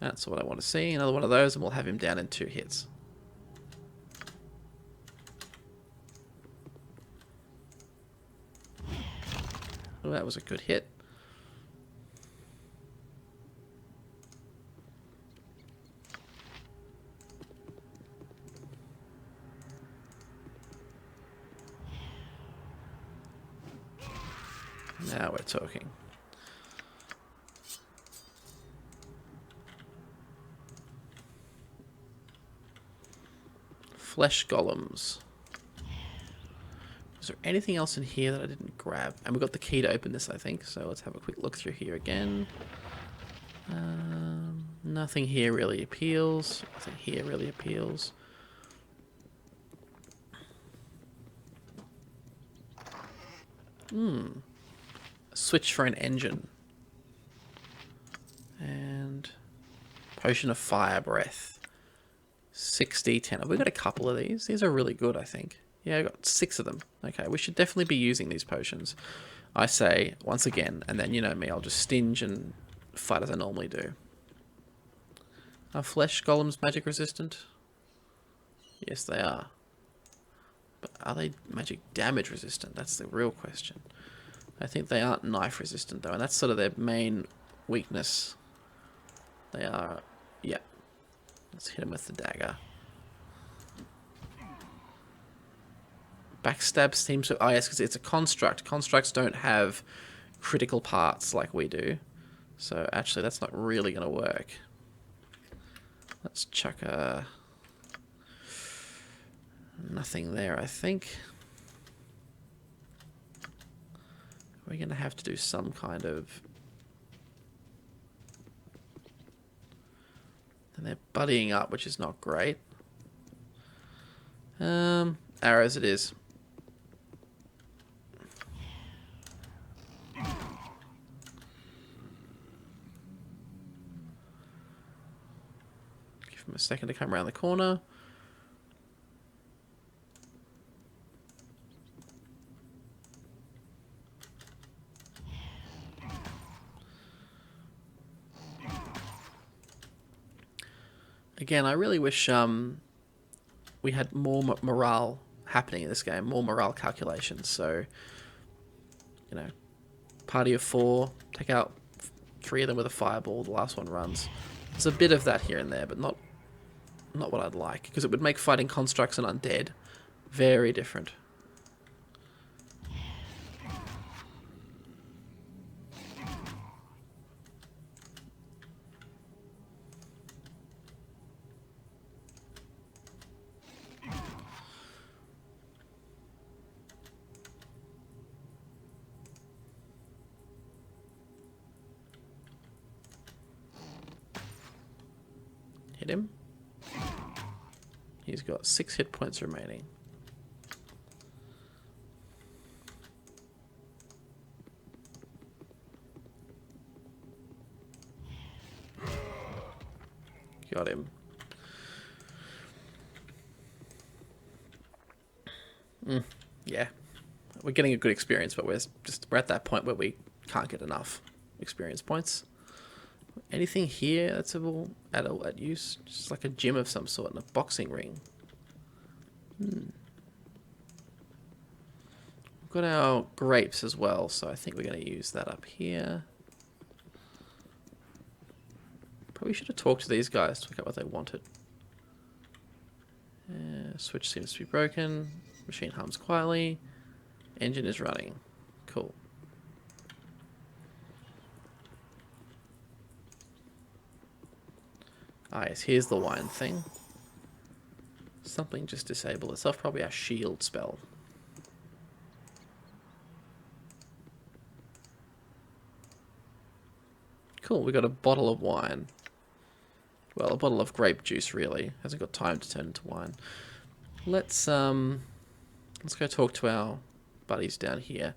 That's what I want to see. Another one of those, and we'll have him down in 2 hits. Oh, that was a good hit. Now we're talking. Flesh golems. Is there anything else in here that I didn't grab? And we've got the key to open this, I think. So let's have a quick look through here again. Nothing here really appeals. Nothing here really appeals. Switch for an engine. And potion of fire breath. 6d10. Have we got a couple of these? These are really good, I think. Yeah, I got 6 of them. Okay, we should definitely be using these potions. I say, once again, and then you know me, I'll just stinge and fight as I normally do. Are flesh golems magic resistant? Yes, they are. But are they magic damage resistant? That's the real question. I think they aren't knife resistant though, and that's sort of their main weakness. They are, yeah. Let's hit them with the dagger. Backstab seems to, oh yes, because it's a construct. Constructs don't have critical parts like we do. So actually that's not really going to work. Let's chuck a... Nothing there, I think. We're going to have to do some kind of... And they're buddying up, which is not great. Arrows it is. Give him a second to come around the corner. Again, I really wish we had more morale happening in this game, more morale calculations. So, you know, party of 4, take out 3 of them with a fireball, the last one runs. There's a bit of that here and there, but not what I'd like, because it would make fighting constructs and undead very different. Hit him. He's got 6 hit points remaining. Got him. Yeah. We're getting a good experience, but we're at that point where we can't get enough experience points. Anything here that's at use? Just like a gym of some sort and a boxing ring. We've got our grapes as well, so I think we're going to use that up here. Probably should have talked to these guys to work out what they wanted. Switch seems to be broken. Machine hums quietly. Engine is running. Cool. Ah, yes, here's the wine thing. Something just disabled itself. Probably our shield spell. Cool, we got a bottle of wine. Well, a bottle of grape juice, really. Hasn't got time to turn into wine. Let's go talk to our buddies down here.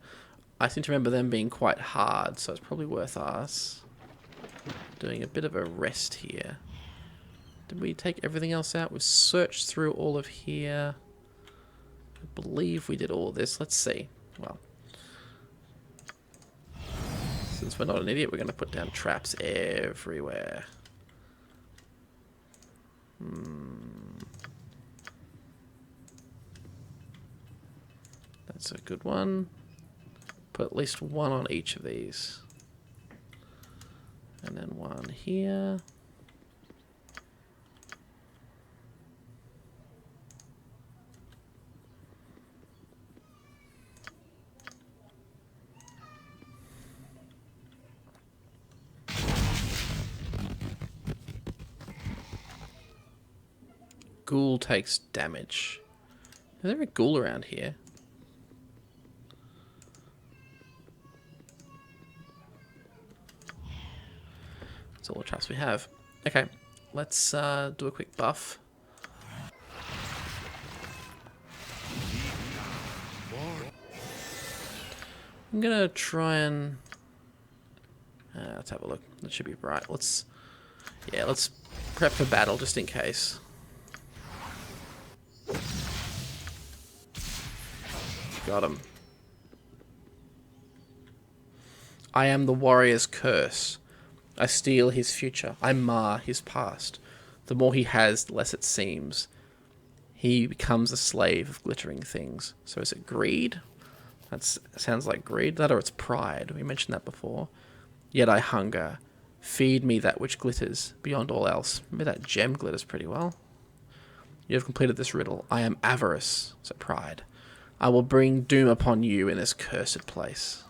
I seem to remember them being quite hard, so it's probably worth us doing a bit of a rest here. Did we take everything else out? We've searched through all of here. I believe we did all of this. Let's see. Well, since we're not an idiot, we're going to put down traps everywhere. That's a good one. Put at least one on each of these. And then one here. Ghoul takes damage. Is there a ghoul around here? That's all the traps we have. Okay, let's do a quick buff. I'm gonna try and let's have a look. That should be right. Let's prep for battle just in case. Got him. I am the warrior's curse. I steal his future. I mar his past. The more he has, the less it seems. He becomes a slave of glittering things. So is it greed? That sounds like greed. That or it's pride. We mentioned that before. Yet I hunger. Feed me that which glitters beyond all else. Maybe that gem glitters pretty well. You have completed this riddle. I am avarice. So pride. I will bring doom upon you in this cursed place.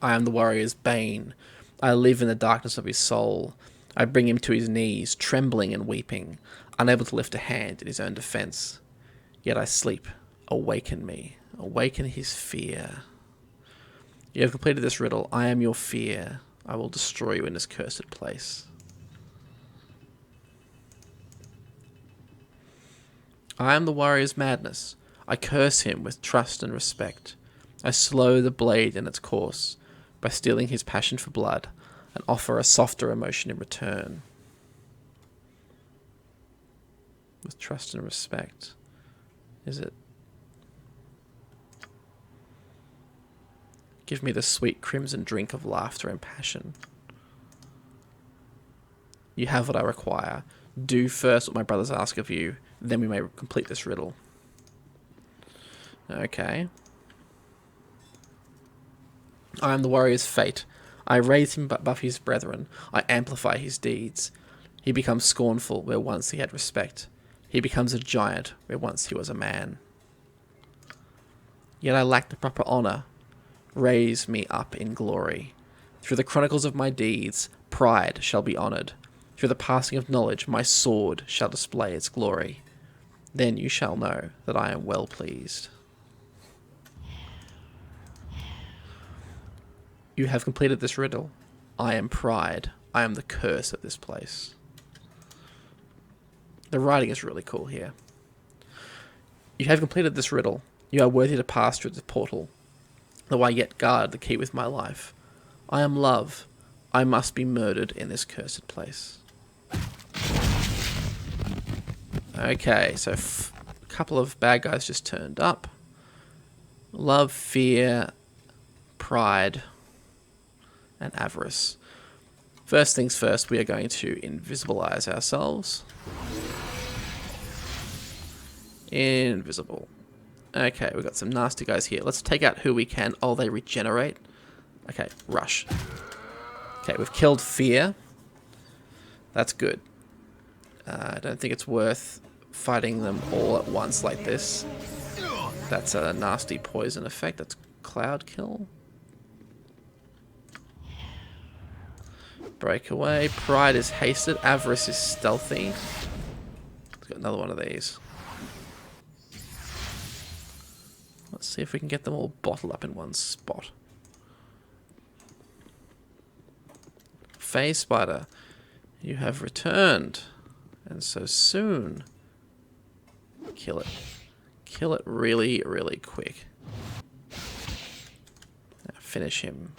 I am the warrior's bane. I live in the darkness of his soul. I bring him to his knees, trembling and weeping, unable to lift a hand in his own defense. Yet I sleep. Awaken me. Awaken his fear. You have completed this riddle. I am your fear. I will destroy you in this cursed place. I am the warrior's madness. I curse him with trust and respect. I slow the blade in its course by stealing his passion for blood and offer a softer emotion in return. With trust and respect. Is it? Give me the sweet crimson drink of laughter and passion. You have what I require. Do first what my brothers ask of you, then we may complete this riddle. Okay. I am the warrior's fate. I raise him above his brethren. I amplify his deeds. He becomes scornful where once he had respect. He becomes a giant where once he was a man. Yet I lack the proper honour. Raise me up in glory. Through the chronicles of my deeds, pride shall be honoured. Through the passing of knowledge, my sword shall display its glory. Then you shall know that I am well pleased. You have completed this riddle. I am pride. I am the curse of this place. The writing is really cool here. You have completed this riddle. You are worthy to pass through the portal. though I yet guard the key with my life. I am love. I must be murdered in this cursed place. Okay, so a couple of bad guys just turned up. Love, fear, pride, and avarice. First things first, we are going to invisibilize ourselves. Invisible. Okay, we've got some nasty guys here. Let's take out who we can. Oh, they regenerate. Okay, rush. Okay, we've killed fear. That's good. I don't think it's worth fighting them all at once like this. That's a nasty poison effect. That's cloud kill. Breakaway. Pride is hasted. Avarice is stealthy. Let's got another one of these. Let's see if we can get them all bottled up in one spot. Phase Spider, you have returned. And so soon. Kill it. Kill it really, really quick. Now finish him.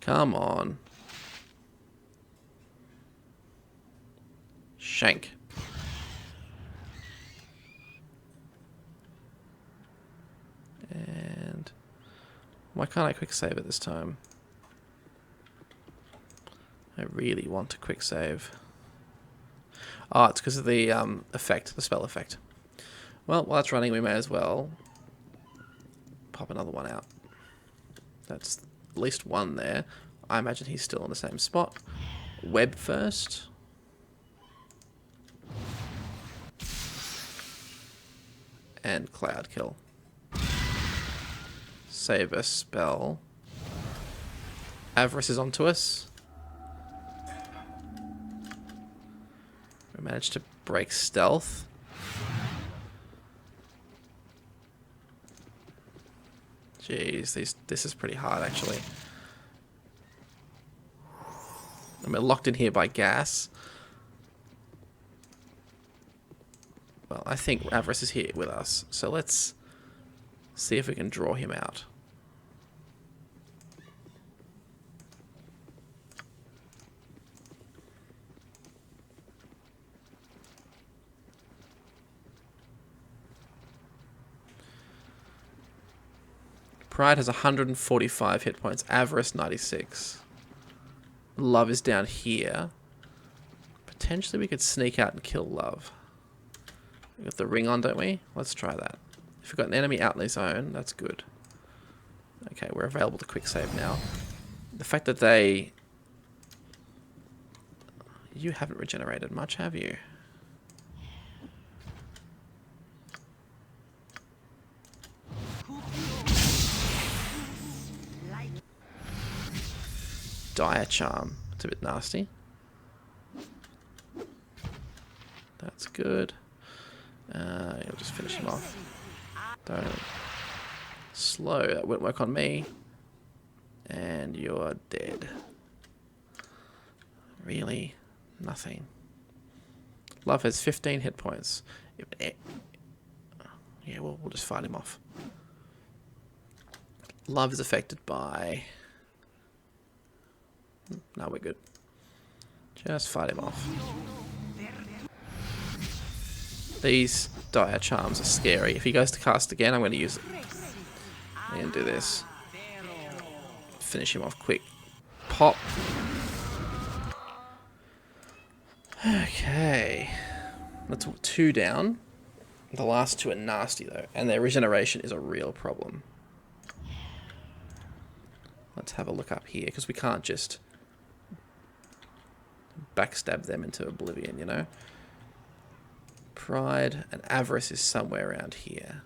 Come on. Shank. And why can't I quick save it this time? I really want to quick save. Oh, it's because of the effect, the spell effect. Well, while it's running, we may as well pop another one out. That's at least one there. I imagine he's still in the same spot. Web first. And cloud kill. Save a spell. Avarice is onto us. We managed to break stealth. Jeez, this is pretty hard actually. And we're locked in here by gas. Well, I think Avarice is here with us, so let's see if we can draw him out. Pride has 145 hit points. Avarice 96. Love is down here. Potentially we could sneak out and kill Love. We got the ring on, don't we? Let's try that. If we've got an enemy out in his own, that's good. Okay, we're available to quick save now. The fact that they... You haven't regenerated much, have you? Dire Charm. It's a bit nasty. That's good. You'll just finish him off. Don't. Slow. That won't work on me. And you're dead. Really? Nothing. Love has 15 hit points. Yeah, we'll just fight him off. Love is affected by... No, we're good. Just fight him off. These Dire Charms are scary. If he goes to cast again, I'm going to use it. I'm going to do this. Finish him off quick. Pop. Okay. That's 2 down. The last 2 are nasty though, and their regeneration is a real problem. Let's have a look up here, because we can't just backstab them into oblivion, you know? Pride and Avarice is somewhere around here.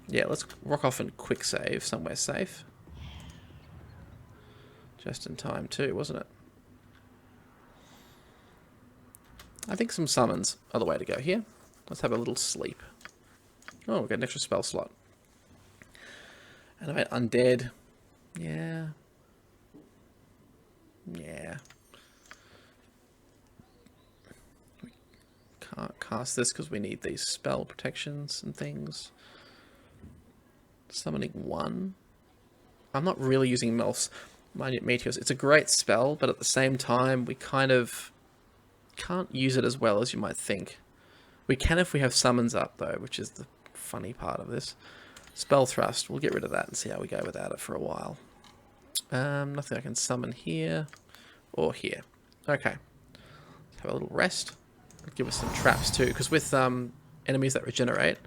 Yeah, let's rock off and quick save somewhere safe. Just in time too, wasn't it? I think some summons are the way to go here. Let's have a little sleep. Oh, we've got an extra spell slot. Animate Undead. Yeah. Yeah. cast this because we need these spell protections and things. Summoning 1. I'm not really using Minute Meteors. It's a great spell, but at the same time, we kind of can't use it as well as you might think. We can if we have summons up, though, which is the funny part of this. Spell Thrust. We'll get rid of that and see how we go without it for a while. Nothing I can summon here or here. Okay. Let's have a little rest. Give us some traps too, because with enemies that regenerate,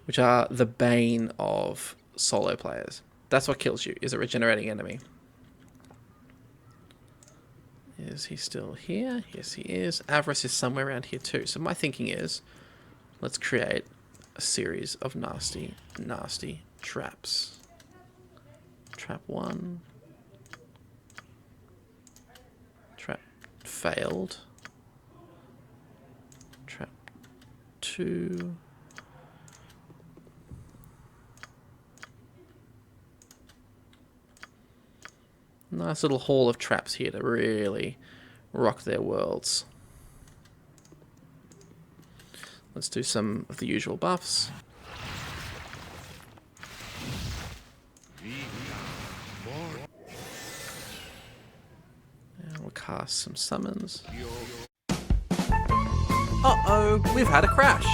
which are the bane of solo players, that's what kills you, is a regenerating enemy. Is he still here? Yes, he is. Avarice is somewhere around here too. So my thinking is, let's create a series of nasty, nasty traps. Trap 1. Trap failed. Trap 2. Nice little haul of traps here to really rock their worlds. Let's do some of the usual buffs. And we'll cast some summons. Uh-oh, we've had a crash.